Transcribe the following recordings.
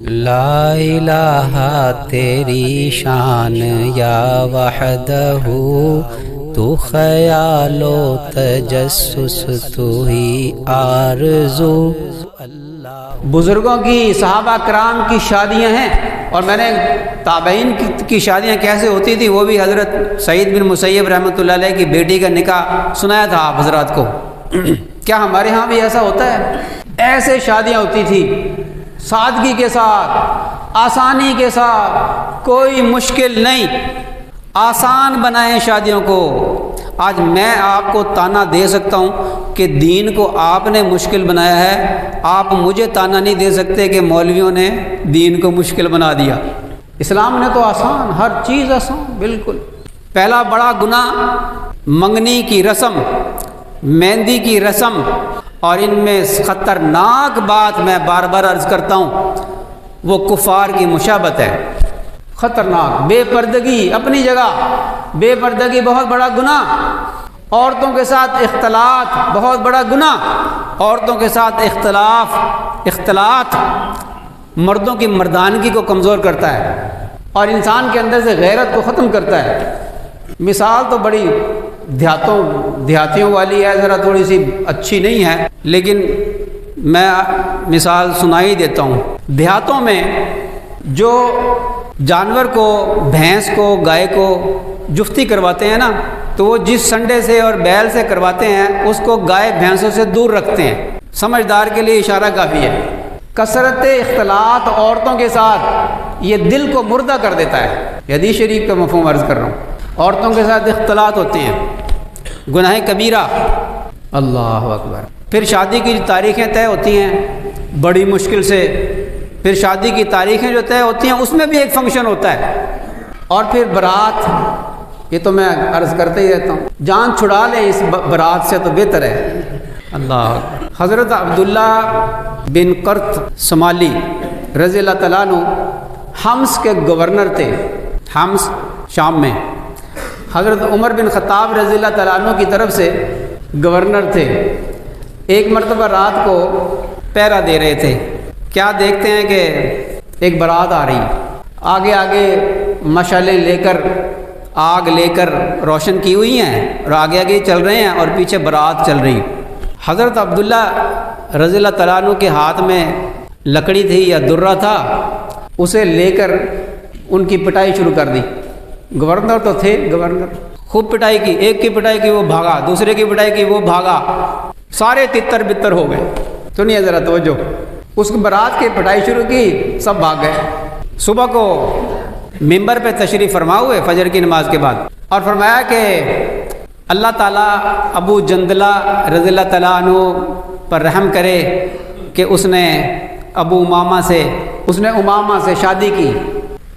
لا الہ تیری شان یا وحدہ تو خیال و تجسس تو ہی آرزو۔ بزرگوں کی صحابہ کرام کی شادیاں ہیں، اور میں نے تابعین کی شادیاں کیسے ہوتی تھی وہ بھی حضرت سعید بن مسیب رحمۃ اللہ علیہ کی بیٹی کا نکاح سنایا تھا آپ حضرات کو۔ کیا ہمارے ہاں بھی ایسا ہوتا ہے؟ ایسے شادیاں ہوتی تھی، سادگی کے ساتھ، آسانی کے ساتھ، کوئی مشکل نہیں، آسان بنائیں شادیوں کو۔ آج میں آپ کو تانا دے سکتا ہوں کہ دین کو آپ نے مشکل بنایا ہے، آپ مجھے تانا نہیں دے سکتے کہ مولویوں نے دین کو مشکل بنا دیا۔ اسلام نے تو آسان، ہر چیز آسان، بالکل۔ پہلا بڑا گناہ منگنی کی رسم، مہندی کی رسم، اور ان میں خطرناک بات میں بار بار عرض کرتا ہوں وہ کفار کی مشابہت ہے۔ خطرناک بے پردگی اپنی جگہ، بے پردگی بہت بڑا گناہ، عورتوں کے ساتھ اختلاط بہت بڑا گناہ، عورتوں کے ساتھ اختلاط مردوں کی مردانگی کو کمزور کرتا ہے اور انسان کے اندر سے غیرت کو ختم کرتا ہے۔ مثال تو بڑی دیہاتیوں والی ہے، ذرا تھوڑی سی اچھی نہیں ہے، لیکن میں مثال سنا ہی دیتا ہوں۔ دیہاتوں میں جو جانور کو، بھینس کو، گائے کو جفتی کرواتے ہیں نا، تو وہ جس سنڈے سے اور بیل سے کرواتے ہیں اس کو گائے بھینسوں سے دور رکھتے ہیں۔ سمجھدار کے لیے اشارہ کافی ہے۔ کثرت اختلاط عورتوں کے ساتھ یہ دل کو مردہ کر دیتا ہے۔ حدیث شریف کا مفہوم عرض کر رہا ہوں۔ عورتوں کے ساتھ اختلاط ہوتے ہیں، گناہ کبیرہ، اللہ اکبر۔ پھر شادی کی تاریخیں طے ہوتی ہیں بڑی مشکل سے، پھر شادی کی تاریخیں جو طے ہوتی ہیں اس میں بھی ایک فنکشن ہوتا ہے، اور پھر برات۔ یہ تو میں عرض کرتے ہی رہتا ہوں، جان چھڑا لیں اس برات سے تو بہتر ہے۔ اللہ اکبر۔ حضرت عبداللہ بن قرط سمالی رضی اللہ تعالیٰ عنہ حمص کے گورنر تھے، حمص شام میں۔ حضرت عمر بن خطاب رضی اللہ تعالیٰ عنہ کی طرف سے گورنر تھے۔ ایک مرتبہ رات کو پہرا دے رہے تھے، کیا دیکھتے ہیں کہ ایک بارات آ رہی، آگے آگے مشعلیں لے کر، آگ لے کر روشن کی ہوئی ہیں، اور آگے آگے چل رہے ہیں اور پیچھے بارات چل رہی۔ حضرت عبداللہ رضی اللہ تعالیٰ عنہ کے ہاتھ میں لکڑی تھی یا درہ تھا، اسے لے کر ان کی پٹائی شروع کر دی۔ گورنر تو تھے، گورنر خوب پٹائی کی، ایک کی پٹائی کی وہ بھاگا، دوسرے کی پٹائی کی وہ بھاگا، سارے تتر بتر ہو گئے۔ سنیے ذرا توجہ، اس برات کی پٹائی شروع کی، سب بھاگ گئے۔ صبح کو ممبر پہ تشریف فرما ہوئے فجر کی نماز کے بعد، اور فرمایا کہ اللہ تعالیٰ ابو جندلہ رضی اللہ تعالیٰ عنہ پر رحم کرے کہ اس نے امامہ سے شادی کی۔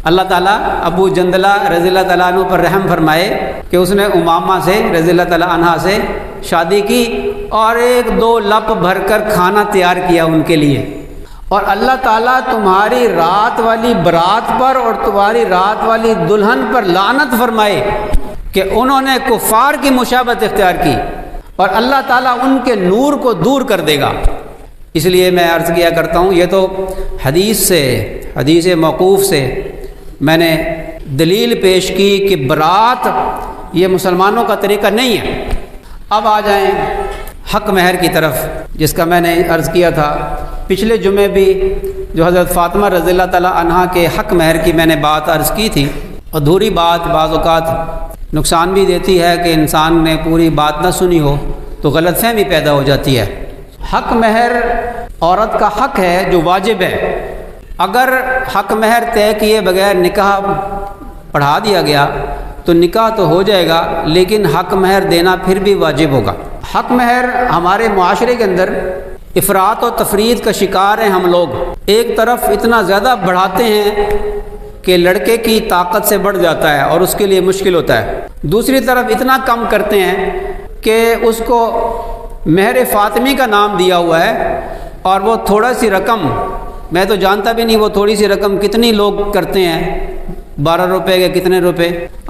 اللہ تعالیٰ ابو جندلہ رضی اللہ تعالیٰ عنہ پر رحم فرمائے کہ اس نے امامہ سے رضی اللہ تعالیٰ عنہا سے شادی کی، اور ایک دو لپ بھر کر کھانا تیار کیا ان کے لیے، اور اللہ تعالیٰ تمہاری رات والی برات پر اور تمہاری رات والی دلہن پر لعنت فرمائے کہ انہوں نے کفار کی مشابہت اختیار کی، اور اللہ تعالیٰ ان کے نور کو دور کر دے گا۔ اس لیے میں عرض کیا کرتا ہوں، یہ تو حدیث موقوف سے میں نے دلیل پیش کی کہ برات یہ مسلمانوں کا طریقہ نہیں ہے۔ اب آ جائیں حق مہر کی طرف، جس کا میں نے عرض کیا تھا پچھلے جمعے بھی، جو حضرت فاطمہ رضی اللہ تعالیٰ عنہا کے حق مہر کی میں نے بات عرض کی تھی۔ ادھوری بات بعض اوقات نقصان بھی دیتی ہے کہ انسان نے پوری بات نہ سنی ہو تو غلط فہمی پیدا ہو جاتی ہے۔ حق مہر عورت کا حق ہے جو واجب ہے۔ اگر حق مہر طے کیے بغیر نکاح پڑھا دیا گیا تو نکاح تو ہو جائے گا، لیکن حق مہر دینا پھر بھی واجب ہوگا۔ حق مہر ہمارے معاشرے کے اندر افراط و تفرید کا شکار ہیں ہم لوگ۔ ایک طرف اتنا زیادہ بڑھاتے ہیں کہ لڑکے کی طاقت سے بڑھ جاتا ہے اور اس کے لیے مشکل ہوتا ہے، دوسری طرف اتنا کم کرتے ہیں کہ اس کو مہر فاطمی کا نام دیا ہوا ہے، اور وہ تھوڑا سی رقم، میں تو جانتا بھی نہیں وہ تھوڑی سی رقم کتنی لوگ کرتے ہیں، 12 روپے کے کتنے روپے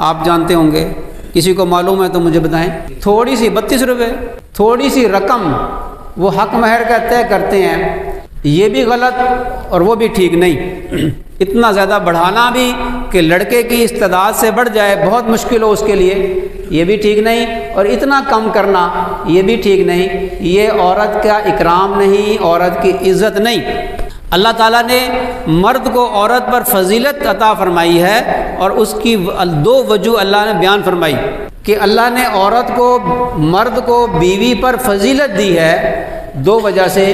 آپ جانتے ہوں گے، کسی کو معلوم ہے تو مجھے بتائیں۔ تھوڑی سی 32 روپے، تھوڑی سی رقم وہ حق مہر کا طے کرتے ہیں یہ بھی غلط اور وہ بھی ٹھیک نہیں۔ اتنا زیادہ بڑھانا بھی کہ لڑکے کی استعداد سے بڑھ جائے، بہت مشکل ہو اس کے لیے، یہ بھی ٹھیک نہیں، اور اتنا کم کرنا یہ بھی ٹھیک نہیں۔ یہ عورت کا اکرام نہیں، عورت کی عزت نہیں۔ اللہ تعالیٰ نے مرد کو عورت پر فضیلت عطا فرمائی ہے، اور اس کی دو وجہ اللہ نے بیان فرمائی کہ اللہ نے عورت کو، مرد کو بیوی پر فضیلت دی ہے دو وجہ سے۔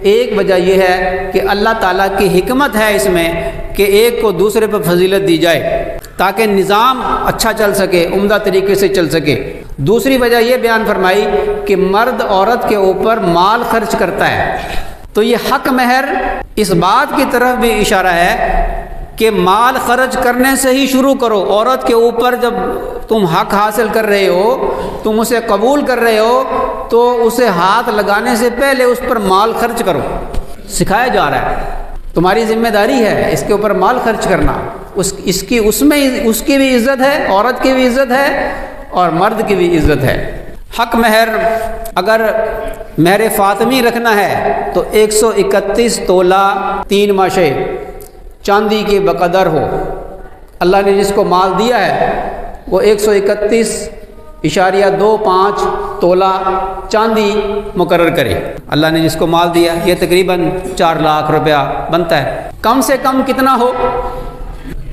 ایک وجہ یہ ہے کہ اللہ تعالیٰ کی حکمت ہے اس میں کہ ایک کو دوسرے پر فضیلت دی جائے تاکہ نظام اچھا چل سکے، عمدہ طریقے سے چل سکے۔ دوسری وجہ یہ بیان فرمائی کہ مرد عورت کے اوپر مال خرچ کرتا ہے، تو یہ حق مہر اس بات کی طرف بھی اشارہ ہے کہ مال خرچ کرنے سے ہی شروع کرو۔ عورت کے اوپر جب تم حق حاصل کر رہے ہو، تم اسے قبول کر رہے ہو، تو اسے ہاتھ لگانے سے پہلے اس پر مال خرچ کرو۔ سکھایا جا رہا ہے، تمہاری ذمہ داری ہے اس کے اوپر مال خرچ کرنا۔ اس کی بھی عزت ہے، عورت کی بھی عزت ہے اور مرد کی بھی عزت ہے۔ حق مہر اگر مہر فاطمی رکھنا ہے تو 131 تولہ 3 ماشے چاندی کے بقدر ہو۔ اللہ نے جس کو مال دیا ہے وہ 131.25 تولہ چاندی مقرر کرے۔ اللہ نے جس کو مال دیا یہ تقریباً 4 لاکھ روپیہ بنتا ہے۔ کم سے کم کتنا ہو؟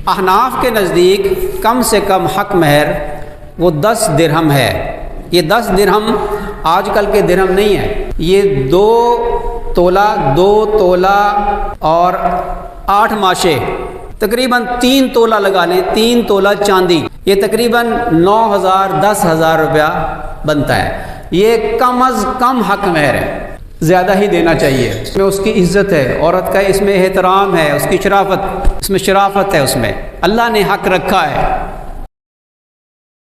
احناف کے نزدیک کم سے کم حق مہر وہ 10 درہم ہے۔ یہ 10 درہم آج کل کے درہم نہیں ہے، یہ 2 تولہ اور 8 ماشے، تقریباً 3 تولہ لگا لیں، 3 تولہ چاندی، یہ تقریباً 9,000 10,000 روپیہ بنتا ہے۔ یہ کم از کم حق مہر ہے، زیادہ ہی دینا چاہیے۔ اس میں اس کی عزت ہے، عورت کا اس میں احترام ہے، اس کی شرافت، اس میں شرافت ہے، اس میں اللہ نے حق رکھا ہے۔